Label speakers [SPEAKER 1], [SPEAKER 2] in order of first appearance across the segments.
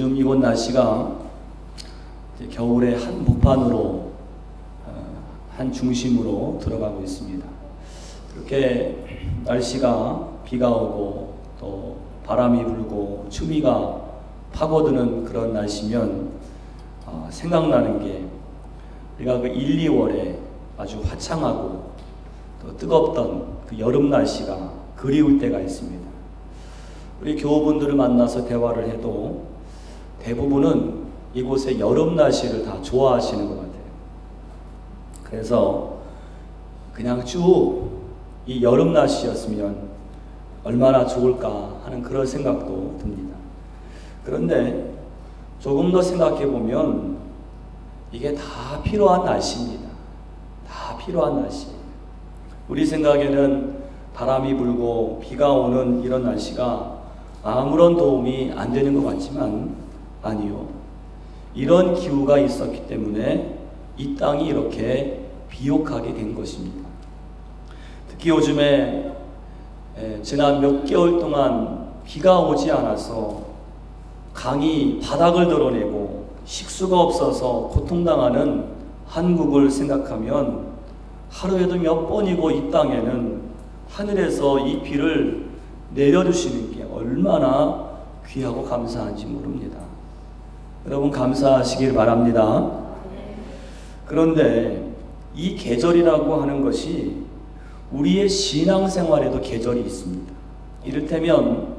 [SPEAKER 1] 요즘 이곳 날씨가 겨울의 한복판으로 한 중심으로 들어가고 있습니다. 그렇게 날씨가 비가 오고 또 바람이 불고 추위가 파고드는 그런 날씨면 생각나는 게 우리가 그 1, 2월에 아주 화창하고 또 뜨겁던 그 여름 날씨가 그리울 때가 있습니다. 우리 교우분들을 만나서 대화를 해도 대부분은 이곳의 여름 날씨를 다 좋아하시는 것 같아요. 그래서 그냥 쭉 이 여름 날씨였으면 얼마나 좋을까 하는 그런 생각도 듭니다. 그런데 조금 더 생각해 보면 이게 다 필요한 날씨입니다. 다 필요한 날씨. 우리 생각에는 바람이 불고 비가 오는 이런 날씨가 아무런 도움이 안 되는 것 같지만 아니요. 이런 기후가 있었기 때문에 이 땅이 이렇게 비옥하게 된 것입니다. 특히 요즘에 지난 몇 개월 동안 비가 오지 않아서 강이 바닥을 드러내고 식수가 없어서 고통당하는 한국을 생각하면 하루에도 몇 번이고 이 땅에는 하늘에서 이 비를 내려주시는 게 얼마나 귀하고 감사한지 모릅니다. 여러분 감사하시길 바랍니다. 그런데 이 계절이라고 하는 것이 우리의 신앙생활에도 계절이 있습니다. 이를테면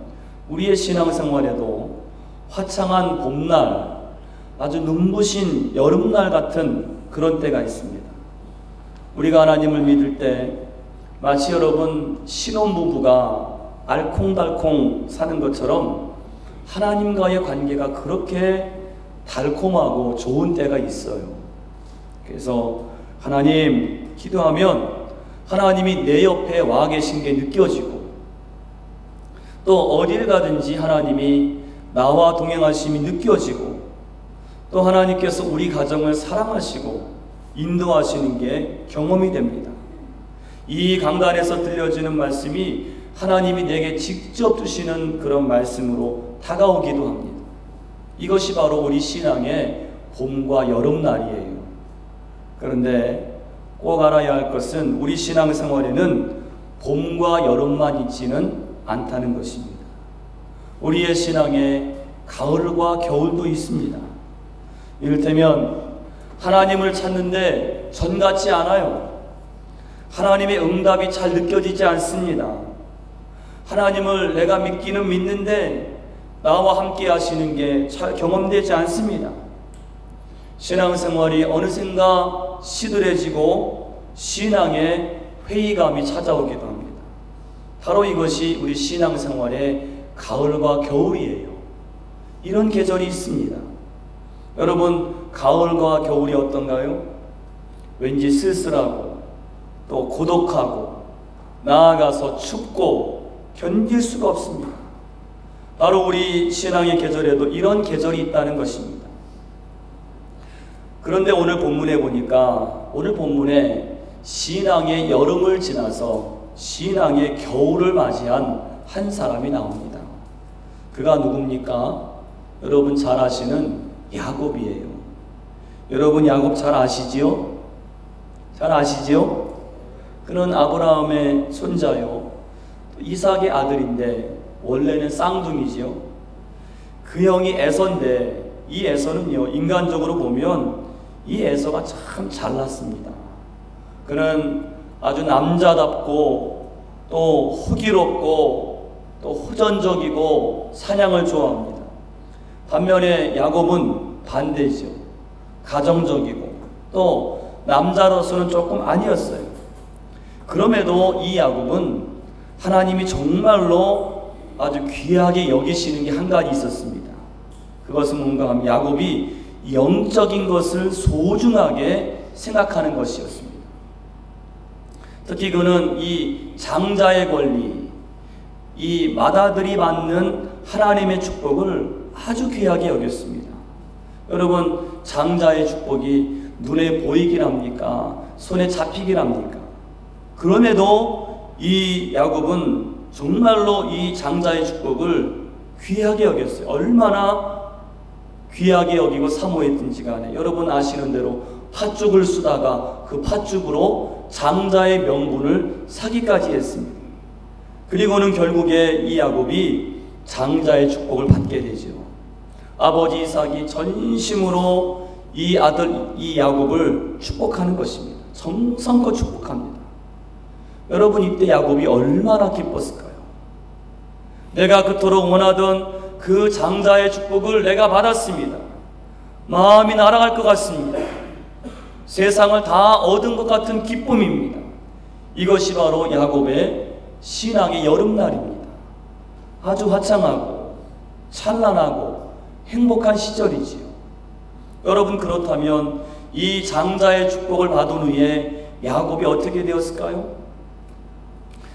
[SPEAKER 1] 우리의 신앙생활에도 화창한 봄날, 아주 눈부신 여름날 같은 그런 때가 있습니다. 우리가 하나님을 믿을 때 마치 여러분 신혼부부가 알콩달콩 사는 것처럼 하나님과의 관계가 그렇게 달콤하고 좋은 때가 있어요. 그래서 하나님 기도하면 하나님이 내 옆에 와 계신 게 느껴지고 또 어딜 가든지 하나님이 나와 동행하심이 느껴지고 또 하나님께서 우리 가정을 사랑하시고 인도하시는 게 경험이 됩니다. 이 강단에서 들려지는 말씀이 하나님이 내게 직접 주시는 그런 말씀으로 다가오기도 합니다. 이것이 바로 우리 신앙의 봄과 여름날이에요. 그런데 꼭 알아야 할 것은 우리 신앙생활에는 봄과 여름만 있지는 않다는 것입니다. 우리의 신앙에 가을과 겨울도 있습니다. 이를테면 하나님을 찾는데 전 같지 않아요. 하나님의 응답이 잘 느껴지지 않습니다. 하나님을 내가 믿기는 믿는데 나와 함께 하시는 게 잘 경험되지 않습니다. 신앙생활이 어느샌가 시들해지고 신앙의 회의감이 찾아오기도 합니다. 바로 이것이 우리 신앙생활의 가을과 겨울이에요. 이런 계절이 있습니다. 여러분 가을과 겨울이 어떤가요? 왠지 쓸쓸하고 또 고독하고 나아가서 춥고 견딜 수가 없습니다. 바로 우리 신앙의 계절에도 이런 계절이 있다는 것입니다. 그런데 오늘 본문에 보니까 오늘 본문에 신앙의 여름을 지나서 신앙의 겨울을 맞이한 한 사람이 나옵니다. 그가 누굽니까? 여러분 잘 아시는 야곱이에요. 여러분 야곱 잘 아시지요? 잘 아시지요? 그는 아브라함의 손자요. 이삭의 아들인데 원래는 쌍둥이지요. 그 형이 에서인데 이 에서는요 인간적으로 보면 이 에서가 참 잘났습니다. 그는 아주 남자답고 또 호기롭고 또 호전적이고 사냥을 좋아합니다. 반면에 야곱은 반대죠. 가정적이고 또 남자로서는 조금 아니었어요. 그럼에도 이 야곱은 하나님이 정말로 아주 귀하게 여기시는 게 한 가지 있었습니다. 그것은 뭔가 하면 야곱이 영적인 것을 소중하게 생각하는 것이었습니다. 특히 그는 이 장자의 권리, 이 맏아들이 받는 하나님의 축복을 아주 귀하게 여겼습니다. 여러분 장자의 축복이 눈에 보이긴 합니까? 손에 잡히긴 합니까? 그럼에도 이 야곱은 정말로 이 장자의 축복을 귀하게 여겼어요. 얼마나 귀하게 여기고 사모했든지 간에 여러분 아시는 대로 팥죽을 쓰다가 그 팥죽으로 장자의 명분을 사기까지 했습니다. 그리고는 결국에 이 야곱이 장자의 축복을 받게 되죠. 아버지 이삭이 전심으로 이 아들 이 야곱을 축복하는 것입니다. 정성껏 축복합니다. 여러분 이때 야곱이 얼마나 기뻤을까요? 내가 그토록 원하던 그 장자의 축복을 내가 받았습니다. 마음이 날아갈 것 같습니다. 세상을 다 얻은 것 같은 기쁨입니다. 이것이 바로 야곱의 신앙의 여름날입니다. 아주 화창하고 찬란하고 행복한 시절이지요. 여러분 그렇다면 이 장자의 축복을 받은 후에 야곱이 어떻게 되었을까요?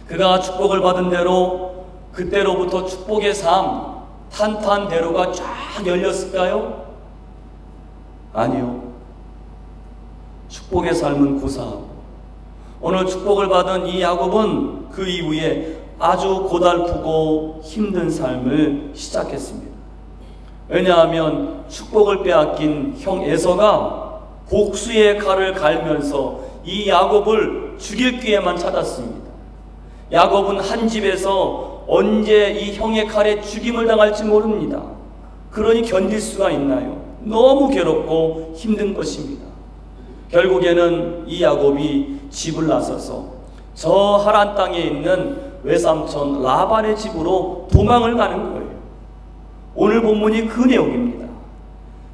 [SPEAKER 1] 그가 축복을 받은 대로 그때로부터 축복의 삶 탄탄대로가 쫙 열렸을까요? 아니요. 축복의 삶은 고사하고 오늘 축복을 받은 이 야곱은 그 이후에 아주 고달프고 힘든 삶을 시작했습니다. 왜냐하면 축복을 빼앗긴 형 에서가 복수의 칼을 갈면서 이 야곱을 죽일 기회만 찾았습니다. 야곱은 한 집에서 언제 이 형의 칼에 죽임을 당할지 모릅니다. 그러니 견딜 수가 있나요? 너무 괴롭고 힘든 것입니다. 결국에는 이 야곱이 집을 나서서 저 하란 땅에 있는 외삼촌 라반의 집으로 도망을 가는 거예요. 오늘 본문이 그 내용입니다.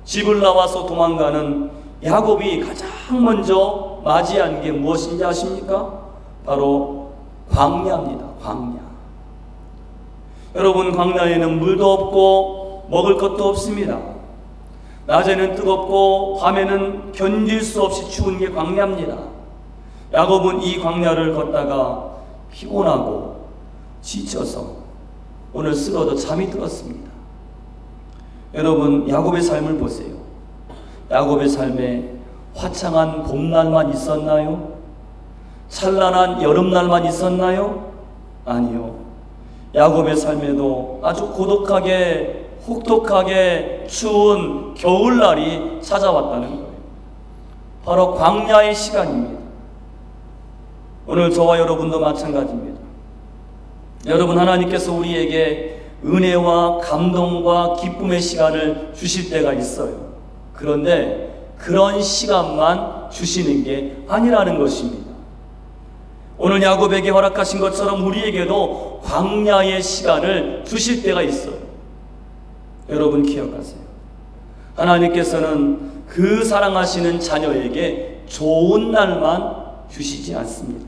[SPEAKER 1] 집을 나와서 도망가는 야곱이 가장 먼저 맞이한 게 무엇인지 아십니까? 바로 광야입니다. 광야. 여러분 광야에는 물도 없고 먹을 것도 없습니다. 낮에는 뜨겁고 밤에는 견딜 수 없이 추운 게 광야입니다. 야곱은 이 광야를 걷다가 피곤하고 지쳐서 오늘 쓰러져 잠이 들었습니다. 여러분 야곱의 삶을 보세요. 야곱의 삶에 화창한 봄날만 있었나요? 찬란한 여름날만 있었나요? 아니요. 야곱의 삶에도 아주 고독하게 혹독하게 추운 겨울날이 찾아왔다는 거예요. 바로 광야의 시간입니다. 오늘 저와 여러분도 마찬가지입니다. 여러분 하나님께서 우리에게 은혜와 감동과 기쁨의 시간을 주실 때가 있어요. 그런데 그런 시간만 주시는 게 아니라는 것입니다. 오늘 야곱에게 허락하신 것처럼 우리에게도 광야의 시간을 주실 때가 있어요. 여러분 기억하세요. 하나님께서는 그 사랑하시는 자녀에게 좋은 날만 주시지 않습니다.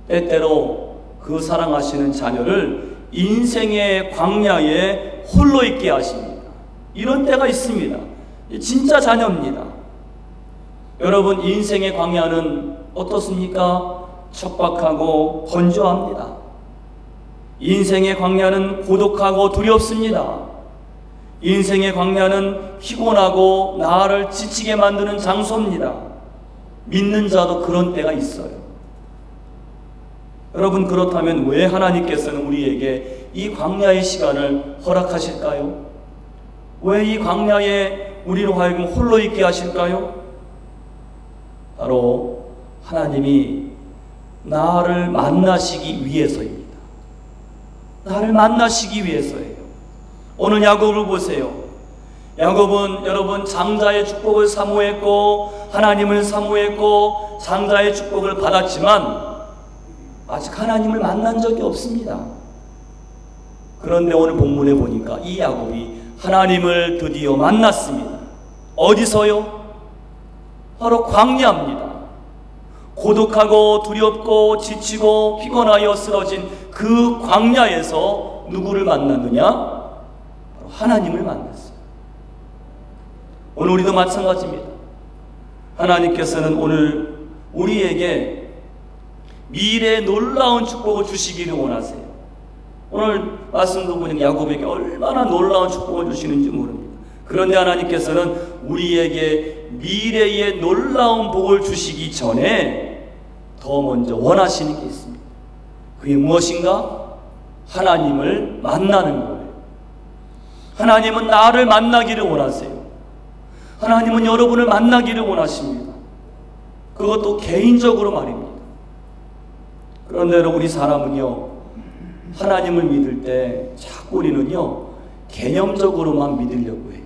[SPEAKER 1] 때때로 그 사랑하시는 자녀를 인생의 광야에 홀로 있게 하십니다. 이런 때가 있습니다. 진짜 자녀입니다. 여러분 인생의 광야는 어떻습니까? 척박하고 건조합니다. 인생의 광야는 고독하고 두렵습니다. 인생의 광야는 피곤하고 나를 지치게 만드는 장소입니다. 믿는 자도 그런 때가 있어요. 여러분 그렇다면 왜 하나님께서는 우리에게 이 광야의 시간을 허락하실까요? 왜 이 광야에 우리로 하여금 홀로 있게 하실까요? 바로 하나님이 나를 만나시기 위해서입니다. 나를 만나시기 위해서예요. 오늘 야곱을 보세요. 야곱은 여러분 장자의 축복을 사모했고 하나님을 사모했고 장자의 축복을 받았지만 아직 하나님을 만난 적이 없습니다. 그런데 오늘 본문에 보니까 이 야곱이 하나님을 드디어 만났습니다. 어디서요? 바로 광야입니다. 고독하고 두렵고 지치고 피곤하여 쓰러진 그 광야에서 누구를 만났느냐? 바로 하나님을 만났어요. 오늘 우리도 마찬가지입니다. 하나님께서는 오늘 우리에게 미래의 놀라운 축복을 주시기를 원하세요. 오늘 말씀도 보니까 야곱에게 얼마나 놀라운 축복을 주시는지 모릅니다. 그런데 하나님께서는 우리에게 미래의 놀라운 복을 주시기 전에 더 먼저 원하시는 게 있습니다. 그게 무엇인가? 하나님을 만나는 거예요. 하나님은 나를 만나기를 원하세요. 하나님은 여러분을 만나기를 원하십니다. 그것도 개인적으로 말입니다. 그런데 우리 사람은요, 하나님을 믿을 때 자꾸 우리는요, 개념적으로만 믿으려고 해요.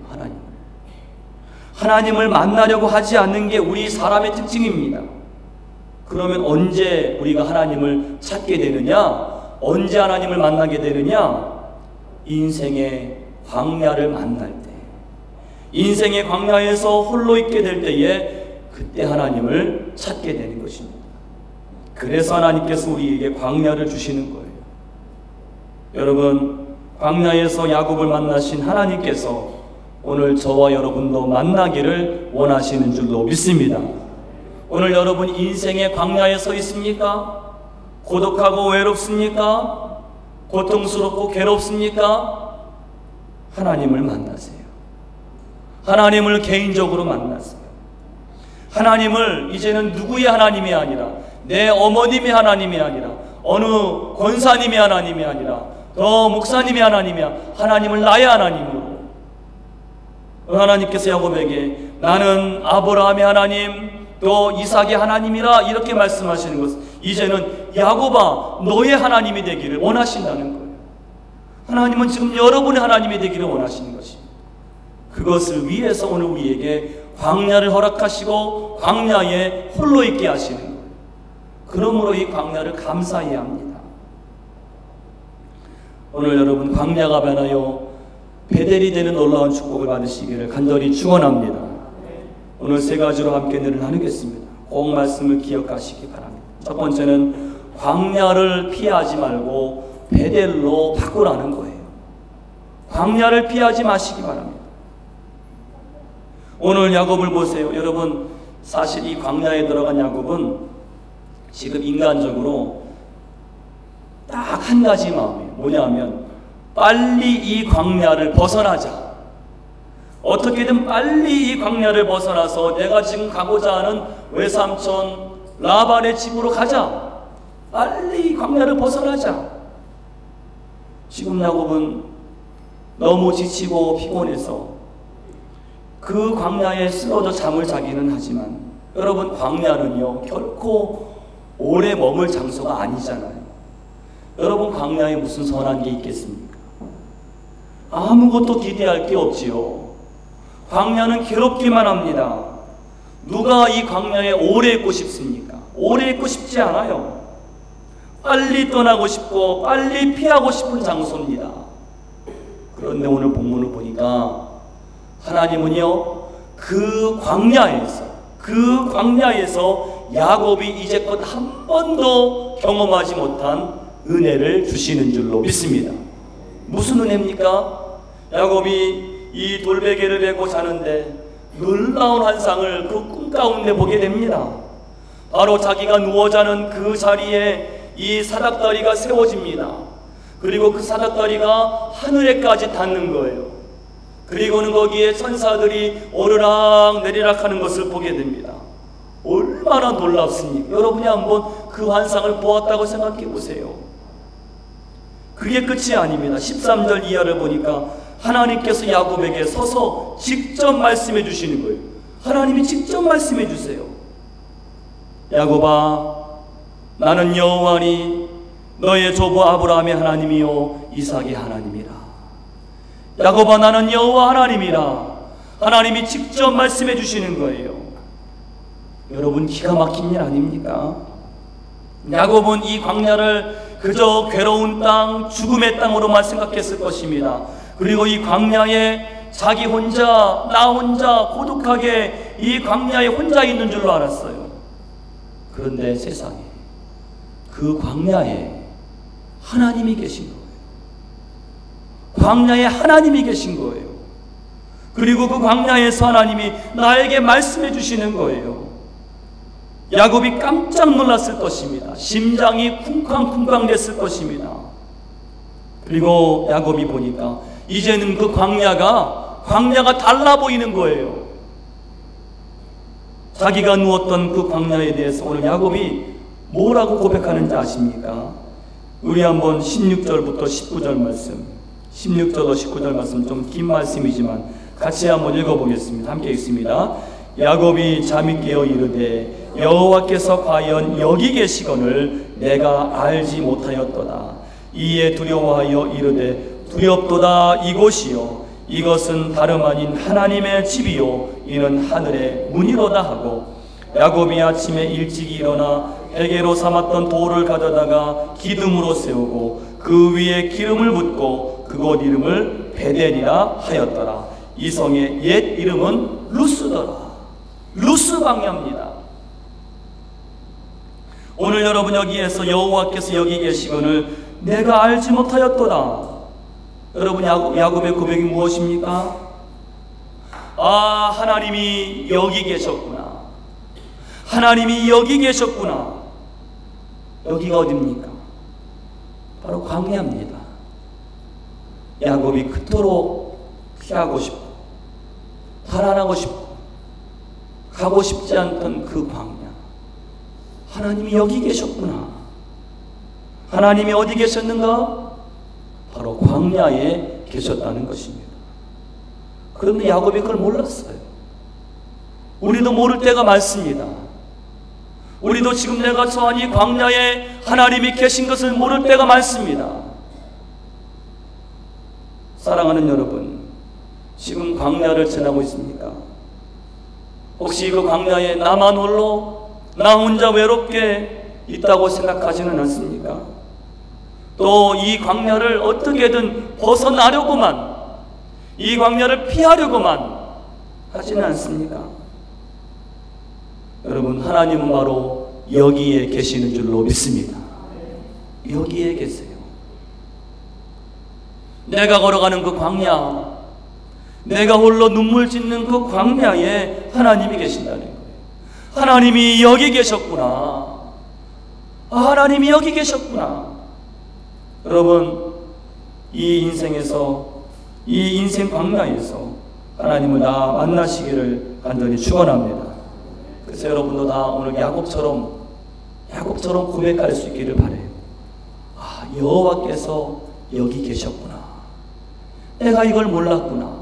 [SPEAKER 1] 하나님을 만나려고 하지 않는 게 우리 사람의 특징입니다. 그러면 언제 우리가 하나님을 찾게 되느냐? 언제 하나님을 만나게 되느냐? 인생의 광야를 만날 때, 인생의 광야에서 홀로 있게 될 때에 그때 하나님을 찾게 되는 것입니다. 그래서 하나님께서 우리에게 광야를 주시는 거예요. 여러분, 광야에서 야곱을 만나신 하나님께서 오늘 저와 여러분도 만나기를 원하시는 줄로 믿습니다. 오늘 여러분 인생의 광야에 서 있습니까? 고독하고 외롭습니까? 고통스럽고 괴롭습니까? 하나님을 만나세요. 하나님을 개인적으로 만나세요. 하나님을 이제는 누구의 하나님이 아니라, 내 어머님의 하나님이 아니라, 어느 권사님의 하나님이 아니라, 목사님의 하나님이야. 하나님을 나의 하나님으로. 하나님께서 야곱에게 나는 아브라함의 하나님, 또 이삭의 하나님이라 이렇게 말씀하시는 것은 이제는 야곱아 너의 하나님이 되기를 원하신다는 거예요. 하나님은 지금 여러분의 하나님이 되기를 원하시는 것입니다. 그것을 위해서 오늘 우리에게 광야를 허락하시고 광야에 홀로 있게 하시는 거예요. 그러므로 이 광야를 감사해야 합니다. 오늘 여러분 광야가 변하여 베델이 되는 놀라운 축복을 받으시기를 간절히 축원합니다. 오늘 세 가지로 함께 은혜를 나누겠습니다. 꼭 말씀을 기억하시기 바랍니다. 첫 번째는 광야를 피하지 말고 베델로 바꾸라는 거예요. 광야를 피하지 마시기 바랍니다. 오늘 야곱을 보세요. 여러분, 사실 이 광야에 들어간 야곱은 지금 인간적으로 딱 한 가지 마음이에요. 뭐냐면 빨리 이 광야를 벗어나자. 어떻게든 빨리 이 광야를 벗어나서 내가 지금 가고자 하는 외삼촌 라반의 집으로 가자. 빨리 이 광야를 벗어나자. 지금 야곱은 너무 지치고 피곤해서 그 광야에 쓰러져 잠을 자기는 하지만 여러분, 광야는요 결코 오래 머물 장소가 아니잖아요. 여러분, 광야에 무슨 선한 게 있겠습니까? 아무것도 기대할 게 없지요. 광야는 괴롭기만 합니다. 누가 이 광야에 오래 있고 싶습니까? 오래 있고 싶지 않아요. 빨리 떠나고 싶고 빨리 피하고 싶은 장소입니다. 그런데 오늘 본문을 보니까 하나님은요 그 광야에서 야곱이 이제껏 한 번도 경험하지 못한 은혜를 주시는 줄로 믿습니다. 무슨 은혜입니까? 야곱이 이 돌베개를 메고 자는데 놀라운 환상을 그 꿈 가운데 보게 됩니다. 바로 자기가 누워 자는 그 자리에 이 사닥다리가 세워집니다. 그리고 그 사닥다리가 하늘에까지 닿는 거예요. 그리고는 거기에 천사들이 오르락 내리락 하는 것을 보게 됩니다. 얼마나 놀랍습니까? 여러분이 한번 그 환상을 보았다고 생각해 보세요. 그게 끝이 아닙니다. 13절 이하를 보니까 하나님께서 야곱에게 서서 직접 말씀해 주시는 거예요. 하나님이 직접 말씀해 주세요. 야곱아, 나는 여호와니 너의 조부 아브라함의 하나님이요 이삭의 하나님이라. 야곱아, 나는 여호와 하나님이라. 하나님이 직접 말씀해 주시는 거예요. 여러분, 기가 막힌 일 아닙니까? 야곱은 이 광야를 그저 괴로운 땅, 죽음의 땅으로만 생각했을 것입니다. 그리고 이 광야에 자기 혼자, 나 혼자 고독하게 이 광야에 혼자 있는 줄로 알았어요. 그런데 세상에 그 광야에 하나님이 계신 거예요. 광야에 하나님이 계신 거예요. 그리고 그 광야에서 하나님이 나에게 말씀해 주시는 거예요. 야곱이 깜짝 놀랐을 것입니다. 심장이 쿵쾅쿵쾅 됐을 것입니다. 그리고 야곱이 보니까 이제는 그 광야가 달라 보이는 거예요. 자기가 누웠던 그 광야에 대해서 오늘 야곱이 뭐라고 고백하는지 아십니까? 우리 한번 16절부터 19절 말씀 16절로 19절 말씀, 좀 긴 말씀이지만 같이 한번 읽어보겠습니다. 함께 읽습니다. 야곱이 잠이 깨어 이르되 여호와께서 과연 여기 계시거늘 내가 알지 못하였도다. 이에 두려워하여 이르되 두렵도다. 이곳이요 이것은 다름 아닌 하나님의 집이요 이는 하늘의 문이로다 하고, 야곱이 아침에 일찍 일어나 베개로 삼았던 돌을 가져다가 기둥으로 세우고 그 위에 기름을 붓고 그곳 이름을 베델이라 하였더라. 이 성의 옛 이름은 루스더라. 루스 광야입니다. 오늘 여러분 여기에서 여호와께서 여기 계시거늘 내가 알지 못하였도다. 여러분 야곱의 고백이 무엇입니까? 아, 하나님이 여기 계셨구나. 하나님이 여기 계셨구나. 여기가 어디입니까? 바로 광야입니다. 야곱이 그토록 피하고 싶고 달아나고 싶고 가고 싶지 않던 그 광야, 하나님이 여기 계셨구나. 하나님이 어디 계셨는가? 바로 광야에 계셨다는 것입니다. 그런데 야곱이 그걸 몰랐어요. 우리도 모를 때가 많습니다. 우리도 지금 내가 처한 이 광야에 하나님이 계신 것을 모를 때가 많습니다. 사랑하는 여러분, 지금 광야를 지나고 있습니까? 혹시 그 광야에 나만 홀로, 나 혼자 외롭게 있다고 생각하지는 않습니까? 또 이 광야를 어떻게든 벗어나려고만, 이 광야를 피하려고만 하지는 않습니까? 여러분, 하나님은 바로 여기에 계시는 줄로 믿습니다. 여기에 계세요. 내가 걸어가는 그 광야, 내가 홀로 눈물 짓는 그 광야에 하나님이 계신다는 거예요. 하나님이 여기 계셨구나. 하나님이 여기 계셨구나. 여러분, 이 인생에서, 이 인생 광야에서 하나님을 다 만나시기를 간절히 축원합니다. 그래서 여러분도 다 오늘 야곱처럼 고백할 수 있기를 바라요. 아, 여호와께서 여기 계셨구나. 내가 이걸 몰랐구나.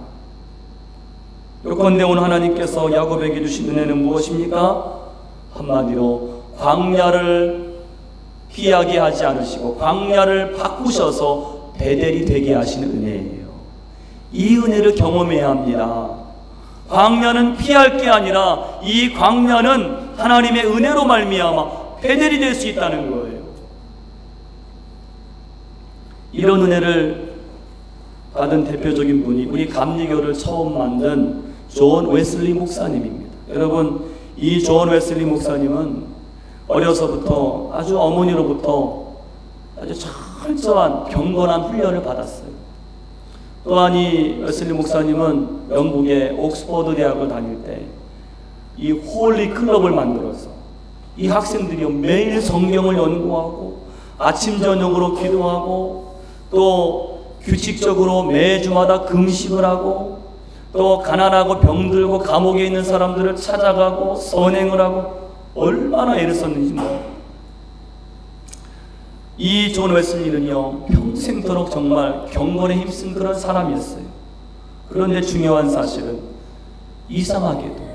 [SPEAKER 1] 요컨대 오늘 하나님께서 야곱에게 주신 은혜는 무엇입니까? 한마디로 광야를 피하게 하지 않으시고 광야를 바꾸셔서 베델이 되게 하시는 은혜예요. 이 은혜를 경험해야 합니다. 광야는 피할 게 아니라 이 광야는 하나님의 은혜로 말미암아 베델이 될 수 있다는 거예요. 이런 은혜를 받은 대표적인 분이 우리 감리교를 처음 만든 존 웨슬리 목사님입니다. 여러분, 이 존 웨슬리 목사님은 어려서부터 아주 어머니로부터 아주 철저한 경건한 훈련을 받았어요. 또한 이 웨슬리 목사님은 영국의 옥스퍼드 대학을 다닐 때 이 홀리 클럽을 만들어서 이 학생들이 매일 성경을 연구하고 아침 저녁으로 기도하고 또 규칙적으로 매주마다 금식을 하고 또 가난하고 병들고 감옥에 있는 사람들을 찾아가고 선행을 하고 얼마나 애를 썼는지 모릅니다. 이 존 웨슬리는요, 평생토록 정말 경건에 힘쓴 그런 사람이었어요. 그런데 중요한 사실은 이상하게도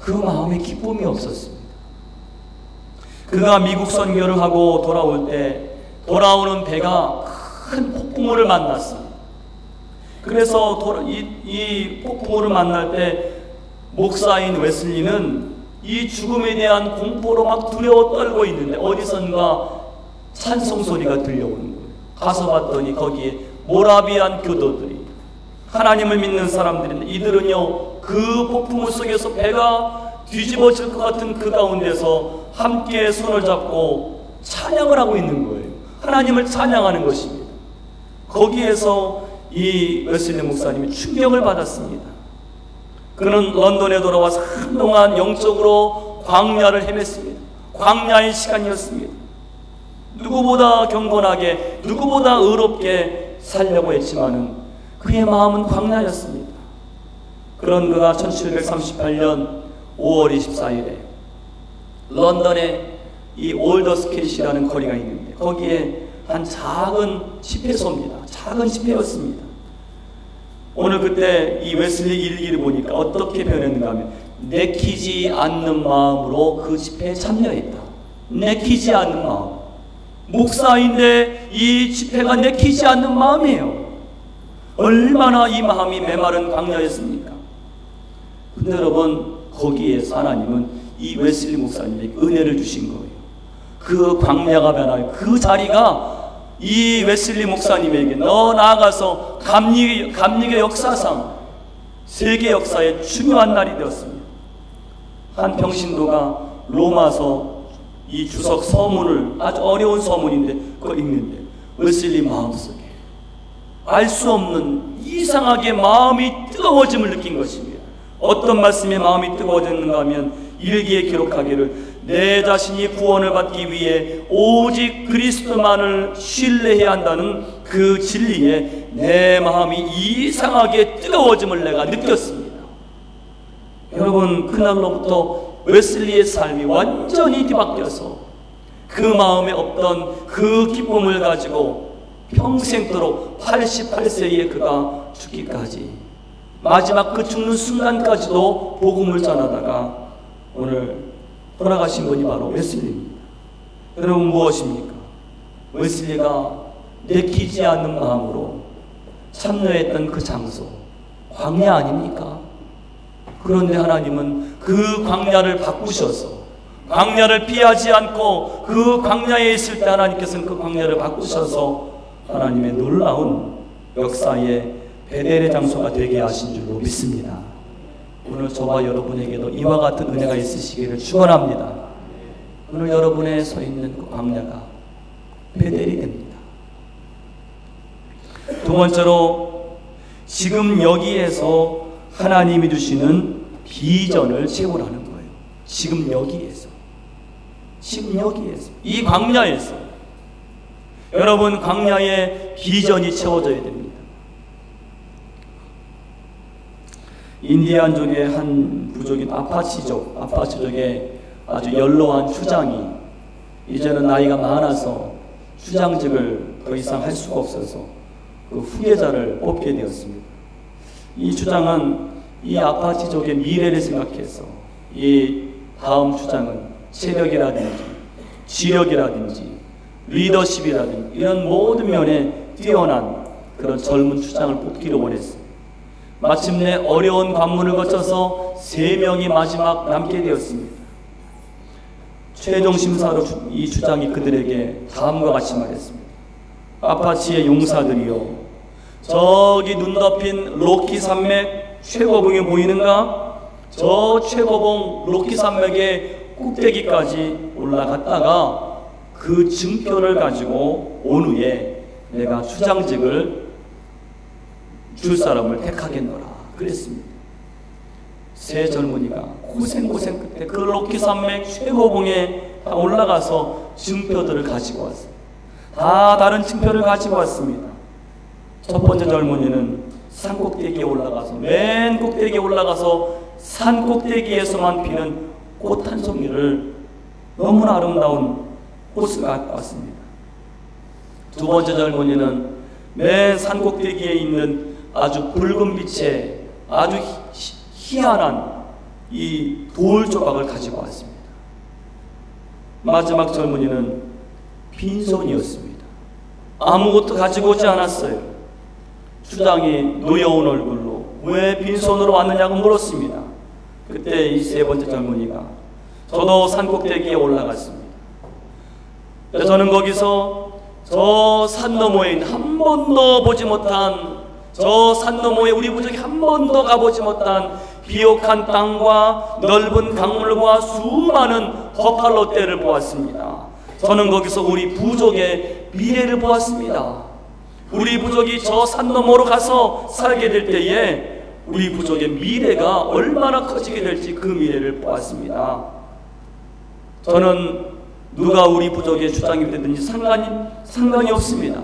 [SPEAKER 1] 그 마음에 기쁨이 없었습니다. 그가 미국 선교를 하고 돌아올 때 돌아오는 배가 큰 폭풍우를 만났습니다. 그래서 이 폭풍우를 만날 때 목사인 웨슬리는 이 죽음에 대한 공포로 막 두려워 떨고 있는데 어디선가 찬송 소리가 들려오는 거예요. 가서 봤더니 거기에 모라비안 교도들이, 하나님을 믿는 사람들인데 이들은요, 그 폭풍우 속에서 배가 뒤집어질 것 같은 그 가운데서 함께 손을 잡고 찬양을 하고 있는 거예요. 하나님을 찬양하는 것입니다. 거기에서 이 웨슬리 목사님이 충격을 받았습니다. 그는 런던에 돌아와서 한동안 영적으로 광야를 헤맸습니다. 광야의 시간이었습니다. 누구보다 경건하게, 누구보다 의롭게 살려고 했지만은 그의 마음은 광야였습니다. 그런 그가 1738년 5월 24일에 런던에 이 올더스켓이라는 거리가 있는데 거기에 한 작은 집회소입니다. 작은 집회였습니다. 오늘 그때 이 웨슬리 일기를 보니까 어떻게 표현했는가 하면 내키지 않는 마음으로 그 집회에 참여했다. 내키지 않는 마음. 목사인데 이 집회가 내키지 않는 마음이에요. 얼마나 이 마음이 메마른 광야였습니까? 근데 여러분, 거기에서 하나님은 이 웨슬리 목사님에게 은혜를 주신 거예요. 그 광야가 변하여 그 자리가 이 웨슬리 목사님에게 너 나아가서 감리교 역사상 세계 역사의 중요한 날이 되었습니다. 한 평신도가 로마서 이 주석 서문을, 아주 어려운 서문인데 그걸 읽는데 웨슬리 마음속에 알 수 없는 이상하게 마음이 뜨거워짐을 느낀 것입니다. 어떤 말씀에 마음이 뜨거워졌는가 하면 일기에 기록하기를 내 자신이 구원을 받기 위해 오직 그리스도만을 신뢰해야 한다는 그 진리에 내 마음이 이상하게 뜨거워짐을 내가 느꼈습니다. 여러분, 그날로부터 웨슬리의 삶이 완전히 뒤바뀌어서 그 마음에 없던 그 기쁨을 가지고 평생도록 88세에 그가 죽기까지, 마지막 그 죽는 순간까지도 복음을 전하다가 오늘 돌아가신 분이 바로 웨슬리입니다. 여러분, 무엇입니까? 웨슬리가 내키지 않는 마음으로 참여했던 그 장소, 광야 아닙니까? 그런데 하나님은 그 광야를 바꾸셔서, 광야를 피하지 않고 그 광야에 있을 때 하나님께서는 그 광야를 바꾸셔서 하나님의 놀라운 역사의 베델의 장소가 되게 하신 줄로 믿습니다. 오늘 저와 여러분에게도 이와 같은 은혜가 있으시기를 축원합니다. 오늘 여러분의 서 있는 그 광야가 베델이 됩니다. 두 번째로, 지금 여기에서 하나님이 주시는 비전을 채우라는 거예요. 지금 여기에서, 이 광야에서 여러분, 광야의 비전이 채워져야 됩니다. 인디안족의 한 부족인 아파치족의 아주 연로한 추장이 이제는 나이가 많아서 추장직을 더 이상 할 수가 없어서 그 후계자를 뽑게 되었습니다. 이 추장은 이 아파치족의 미래를 생각해서 이 다음 추장은 체력이라든지 지력이라든지 리더십이라든지 이런 모든 면에 뛰어난 그런 젊은 추장을 뽑기를 원했습니다. 마침내 어려운 관문을 거쳐서 3명이 마지막 남게 되었습니다. 최종 심사로 이 추장이 그들에게 다음과 같이 말했습니다. 아파치의 용사들이여, 저기 눈 덮인 로키 산맥 최고봉이 보이는가? 저 최고봉 로키 산맥의 꼭대기까지 올라갔다가 그 증표를 가지고 온 후에 내가 추장직을 줄 사람을 택하겠노라 그랬습니다. 세 젊은이가 고생 끝에 그 로키 산맥 최고봉에 올라가서 증표들을 가지고 왔어요. 다 다른 증표를 가지고 왔습니다. 첫 번째 젊은이는 산 꼭대기에 올라가서, 맨 꼭대기에 올라가서 산 꼭대기에서만 피는 꽃 한 송이를, 너무나 아름다운 꽃을 갖고 왔습니다. 두 번째 젊은이는 맨 산 꼭대기에 있는 아주 붉은 빛의 아주 희한한 이 돌 조각을 가지고 왔습니다. 마지막 젊은이는 빈손이었습니다. 아무것도 가지고 오지 않았어요. 추장이 노여운 얼굴로 왜 빈손으로 왔느냐고 물었습니다. 그때 이 세 번째 젊은이가 저도 산 꼭대기에 올라갔습니다. 저는 거기서 저 산 너머에 있는 한 번도 보지 못한, 저 산 너머에 우리 부족이 한 번도 가보지 못한 비옥한 땅과 넓은 강물과 수많은 버팔로 떼를 보았습니다. 저는 거기서 우리 부족의 미래를 보았습니다. 우리 부족이 저 산 너머로 가서 살게 될 때에 우리 부족의 미래가 얼마나 커지게 될지 그 미래를 보았습니다. 저는 누가 우리 부족의 주장이 되든지 상관이 없습니다.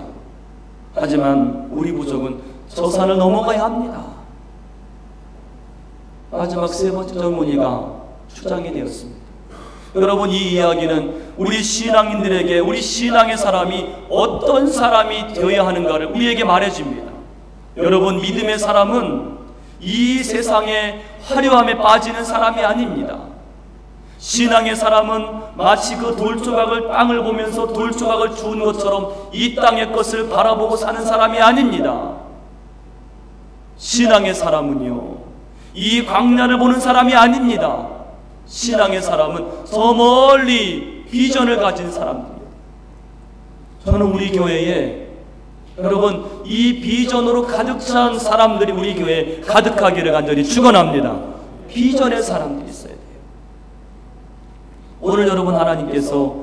[SPEAKER 1] 하지만 우리 부족은 저 산을 넘어가야 합니다. 마지막 세 번째 젊은이가 추장이 되었습니다. 여러분, 이 이야기는 우리 신앙인들에게 우리 신앙의 사람이 어떤 사람이 되어야 하는가를 우리에게 말해줍니다. 여러분, 믿음의 사람은 이 세상의 화려함에 빠지는 사람이 아닙니다. 신앙의 사람은 마치 그 돌조각을 땅을 보면서 돌조각을 주운 것처럼 이 땅의 것을 바라보고 사는 사람이 아닙니다. 신앙의 사람은요, 이 광야를 보는 사람이 아닙니다. 신앙의 사람은 저 멀리 비전을 가진 사람들입니다. 저는 우리 교회에 여러분, 이 비전으로 가득 찬 사람들이 우리 교회에 가득하기를 간절히 축원합니다. 비전의 사람들이 있어야 돼요. 오늘 여러분, 하나님께서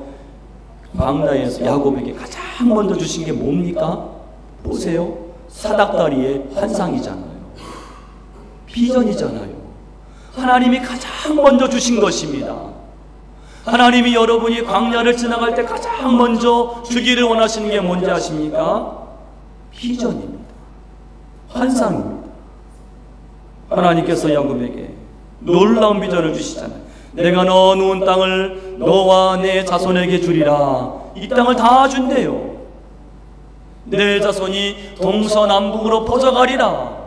[SPEAKER 1] 광야에서 야곱에게 가장 먼저 주신 게 뭡니까? 보세요. 사닥다리의 환상이잖아요. 비전이잖아요. 하나님이 가장 먼저 주신 것입니다. 하나님이 여러분이 광야를 지나갈 때 가장 먼저 주기를 원하시는 게 뭔지 아십니까? 비전입니다. 환상입니다. 하나님께서 야곱에게 놀라운 비전을 주시잖아요. 내가 너 누운 땅을 너와 내 자손에게 주리라. 이 땅을 다 준대요. 내 자손이 동서남북으로 퍼져가리라.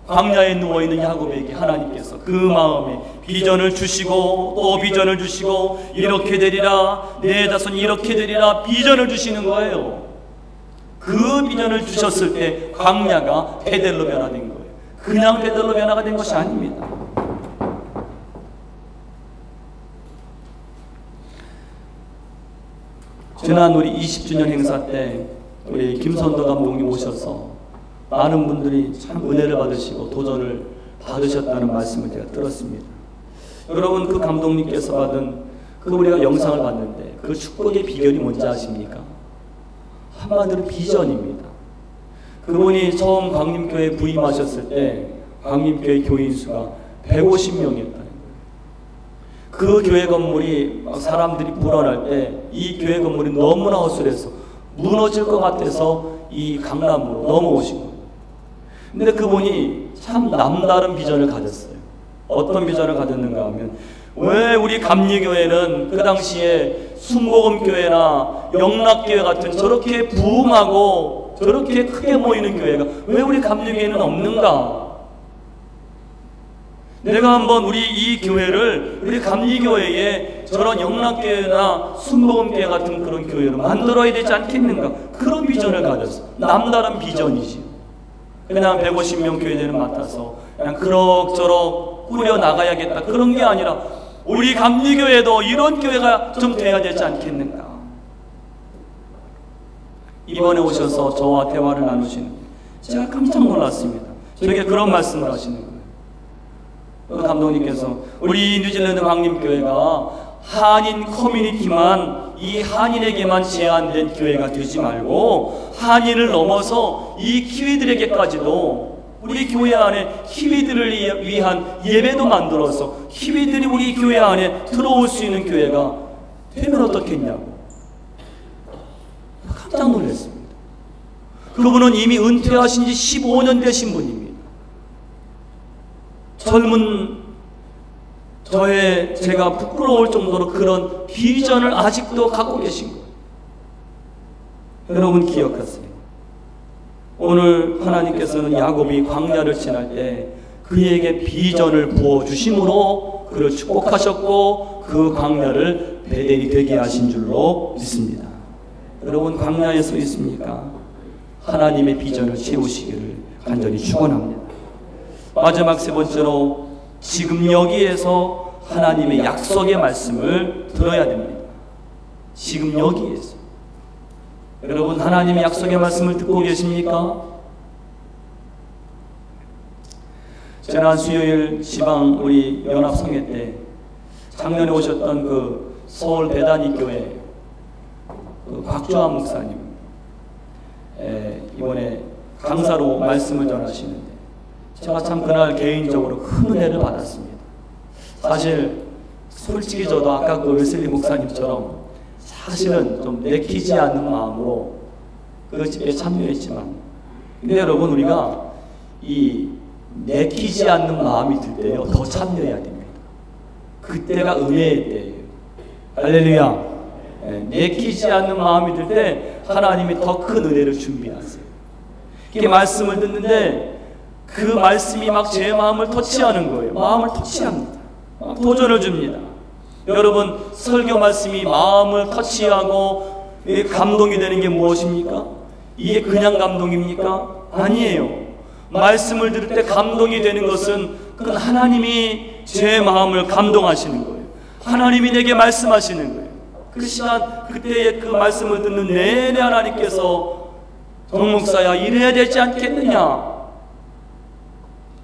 [SPEAKER 1] 광야에 누워있는 야곱에게 하나님께서 그 마음에 비전을 주시고 또 비전을 주시고, 이렇게 되리라, 내 자손이 이렇게 되리라, 비전을 주시는 거예요. 그 비전을 주셨을 때 광야가 베델로 변화된 거예요. 그냥 베델로 변화가 된 것이 아닙니다. 지난 우리 20주년 행사 때 우리 김선도 감독님 오셔서 많은 분들이 참 은혜를 받으시고 도전을 받으셨다는 말씀을 제가 들었습니다. 여러분, 그 감독님께서 받은 그 우리가 영상을 봤는데 그 축복의 비결이 뭔지 아십니까? 한마디로 비전입니다. 그분이 처음 광림교회에 부임하셨을 때 광림교회 교인 수가 150명이었다는 거예요. 그 교회 건물이 사람들이 불어날 때 이 교회 건물이 너무나 허술해서 무너질 것 같아서 이 강남으로 넘어오신 거예요. 근데 그분이 참 남다른 비전을 가졌어요. 어떤 비전을 가졌는가 하면, 왜 우리 감리교회는 그 당시에 순복음교회나 영락교회 같은 저렇게 부흥하고 저렇게 크게 모이는 교회가 왜 우리 감리교회는 없는가? 내가 한번 우리 이 교회를 우리 감리교회에 저런 영락교회나 순복음교회 같은 그런 교회로 만들어야 되지 않겠는가? 그런 비전을 가졌어. 남다른 비전이지. 그냥 150명 교회들을 맡아서 그냥 그럭저럭 꾸려 나가야겠다, 그런 게 아니라 우리 감리교회도 이런 교회가 좀 돼야 되지 않겠는가? 이번에 오셔서 저와 대화를 나누시는, 제가 깜짝 놀랐습니다. 저에게 그런 말씀을 하시는 거예요. 그 감독님께서 우리 뉴질랜드 광림교회가 한인 커뮤니티만, 이 한인에게만 제한된 교회가 되지 말고 한인을 넘어서 이 키위들에게까지도 우리 교회 안에 키위들을 위한 예배도 만들어서 키위들이 우리 교회 안에 들어올 수 있는 교회가 되면 어떻겠냐고 깜짝 놀랐습니다. 그분은 이미 은퇴하신 지 15년 되신 분입니다. 젊은 제가 부끄러울 정도로 그런 비전을 아직도 갖고 계신 거예요. 여러분 기억하세요. 오늘 하나님께서는 야곱이 광야를 지날 때 그에게 비전을 부어주심으로 그를 축복하셨고 그 광야를 베델이 되게 하신 줄로 믿습니다. 여러분 광야에 서 있습니까? 하나님의 비전을 채우시기를 간절히 축원합니다. 마지막 세 번째로, 지금 여기에서 하나님의 약속의 말씀을 들어야 됩니다. 지금 여기에서. 여러분 하나님의 약속의 말씀을 듣고 계십니까? 지난 수요일 지방 우리 연합성회 때 작년에 오셨던 그 서울 배단위 교회 그 곽주환 목사님 이번에 강사로 말씀을 전하시는데 제가 참 그날 개인적으로 큰 은혜를 받았습니다. 사실 솔직히 저도 아까 그 웨슬리 목사님처럼 사실은 좀 내키지 않는 마음으로 그 집에 참여했지만, 근데 여러분 우리가 이 내키지 않는 마음이 들 때요 더 참여해야 됩니다. 그때가 은혜의 때예요. 할렐루야. 내키지 않는 마음이 들 때 하나님이 더 큰 은혜를 준비하세요. 이렇게 말씀을 듣는데 그 말씀이 막 제 마음을 터치하는 거예요. 마음을 터치합니다. 막 도전을 줍니다. 여러분, 설교 말씀이 마음을 터치하고 감동이 되는 게 무엇입니까? 이게 그냥 감동입니까? 아니에요. 말씀을 들을 때 감동이 되는 것은 그건 하나님이 제 마음을 감동하시는 거예요. 하나님이 내게 말씀하시는 거예요. 그 시간, 그때의 그 말씀을 듣는 내내 하나님께서 정목사야 이래야 되지 않겠느냐.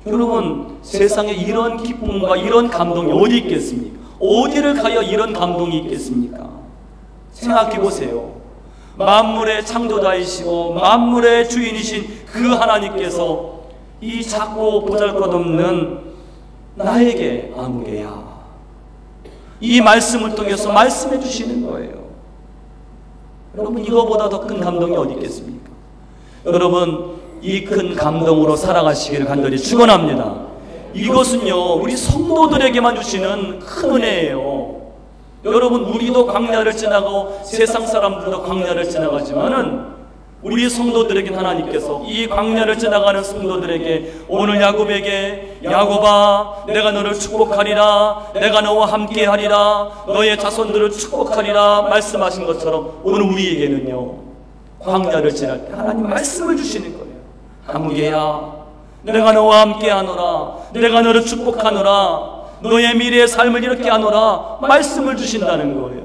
[SPEAKER 1] 여러분, 세상에 이런 기쁨과 이런 감동이 어디 있겠습니까? 어디를 가야 이런 감동이 있겠습니까? 생각해 보세요. 만물의 창조자이시고 만물의 주인이신 그 하나님께서 이 작고 보잘것없는 나에게 아무개야, 이 말씀을 통해서 말씀해 주시는 거예요. 여러분, 이거보다 더 큰 감동이 어디 있겠습니까? 여러분, 이 큰 감동으로 살아가시기를 간절히 축원합니다. 이것은요, 우리 성도들에게만 주시는 큰 은혜예요. 여러분, 우리도 광야를 지나고 세상 사람들도 광야를 지나가지만은 우리 성도들에게 하나님께서 이 광야를 지나가는 성도들에게 오늘 야곱에게 야곱아 내가 너를 축복하리라, 내가 너와 함께하리라, 너의 자손들을 축복하리라 말씀하신 것처럼 오늘 우리에게는요, 광야를 지날 때 하나님 말씀을 주시는 거예요. 아무개야 내가 너와 함께하노라, 내가 너를 축복하노라, 너의 미래의 삶을 이렇게 하노라 말씀을 주신다는 거예요.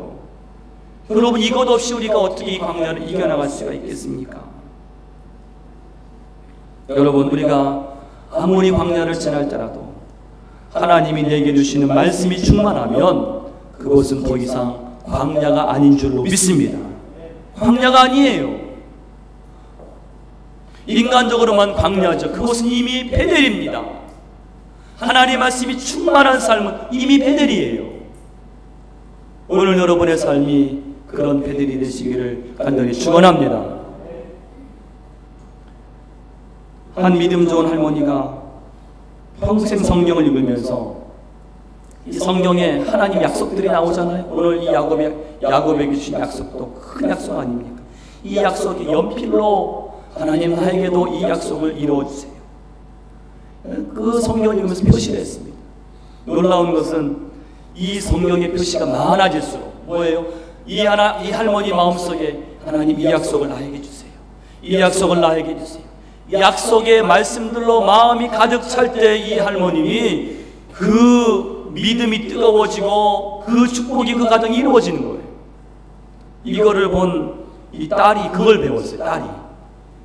[SPEAKER 1] 여러분, 이것 없이 우리가 어떻게 이 광야를 이겨나갈 수가 있겠습니까? 여러분, 우리가 아무리 광야를 지날 때라도 하나님이 내게 주시는 말씀이 충만하면 그것은 더 이상 광야가 아닌 줄로 믿습니다. 광야가 아니에요. 인간적으로만 광야죠. 그것은 이미 베델입니다. 하나님의 말씀이 충만한 삶은 이미 베델이에요. 오늘 여러분의 삶이 그런 베델이 되시기를 간절히 축원합니다. 한 믿음 좋은 할머니가 평생 성경을 읽으면서 이 성경에 하나님 약속들이 나오잖아요. 오늘 이 야곱에게 주신 약속도 큰 약속 아닙니까? 이 약속이 연필로 하나님 나에게도 이 약속을 이루어주세요. 그 성경을 읽으면서 표시를 했습니다. 놀라운 것은 이 성경의 표시가 많아질수록 뭐예요? 이 할머니 마음속에 하나님 이 약속을 나에게 주세요. 이 약속을 나에게 주세요. 약속의 말씀들로 마음이 가득 찰 때 이 할머님이 그 믿음이 뜨거워지고 그 축복이 그 가정이 이루어지는 거예요. 이거를 본 이 딸이 그걸 배웠어요. 딸이.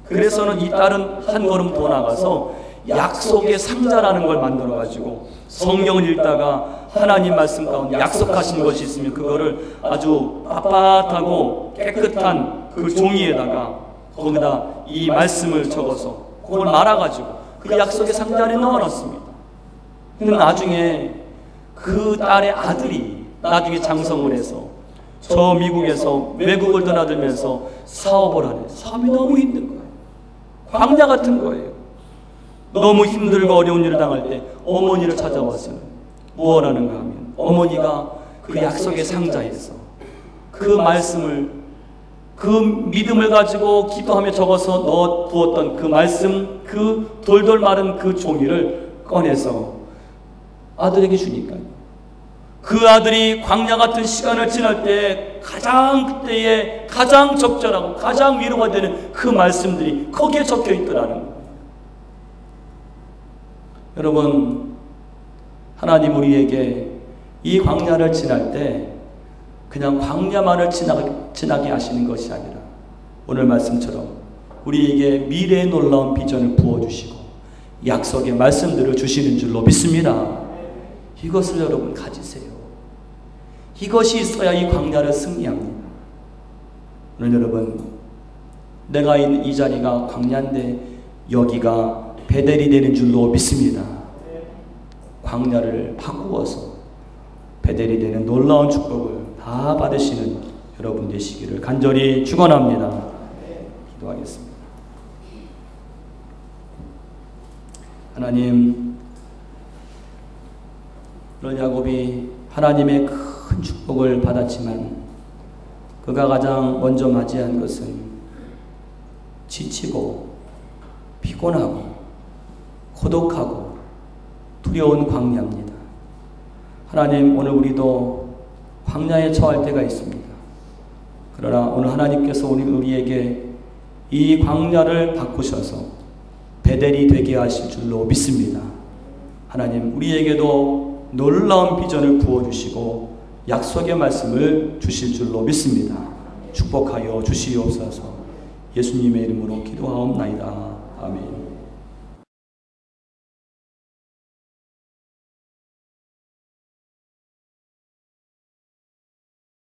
[SPEAKER 1] 그래서는 이 딸은 한 걸음 더 나가서 약속의 상자라는 걸 만들어 가지고 성경을 읽다가 하나님 말씀 가운데 약속하신 것이 있으면 그거를 아주 빳빳하고 깨끗한 그 종이에다가 거기다 이 말씀을 적어서 그걸 말아가지고 그 약속의 상자 안에 넣어놨습니다. 근데 나중에 그 딸의 아들이 나중에 장성을 해서 저 미국에서 외국을 떠나들면서 사업을 하는, 사업이 너무 힘든 거예요. 광야 같은 거예요. 너무 힘들고 어려운 일을 당할 때 어머니를 찾아왔어요. 무엇 하는가 하면 어머니가 그 약속의 상자에서 그 말씀을, 그 믿음을 가지고 기도하며 적어서 넣어 두었던 그 말씀, 그 돌돌 마른 그 종이를 꺼내서 아들에게 주니까요. 그 아들이 광야 같은 시간을 지날 때 그때에 가장 적절하고 가장 위로가 되는 그 말씀들이 거기에 적혀 있더라는 거예요. 여러분, 하나님 우리에게 이 광야를 지날 때 그냥 광야만을 지나게 하시는 것이 아니라 오늘 말씀처럼 우리에게 미래의 놀라운 비전을 부어주시고 약속의 말씀들을 주시는 줄로 믿습니다. 이것을 여러분 가지세요. 이것이 있어야 이 광야를 승리합니다. 오늘 여러분, 내가 있는 이 자리가 광야인데 여기가 베델이 되는 줄로 믿습니다. 광야를 바꾸어서 베델이 되는 놀라운 축복을 다 받으시는 여러분 되시기를 간절히 축원합니다. 기도하겠습니다. 하나님, 그런 야곱이 하나님의 큰 축복을 받았지만 그가 가장 먼저 맞이한 것은 지치고 피곤하고 고독하고 두려운 광야입니다. 하나님, 오늘 우리도 광야에 처할 때가 있습니다. 그러나 오늘 하나님께서 우리에게 이 광야를 바꾸셔서 베델이 되게 하실 줄로 믿습니다. 하나님, 우리에게도 놀라운 비전을 부어주시고 약속의 말씀을 주실 줄로 믿습니다. 축복하여 주시옵소서. 예수님의 이름으로 기도하옵나이다. 아멘.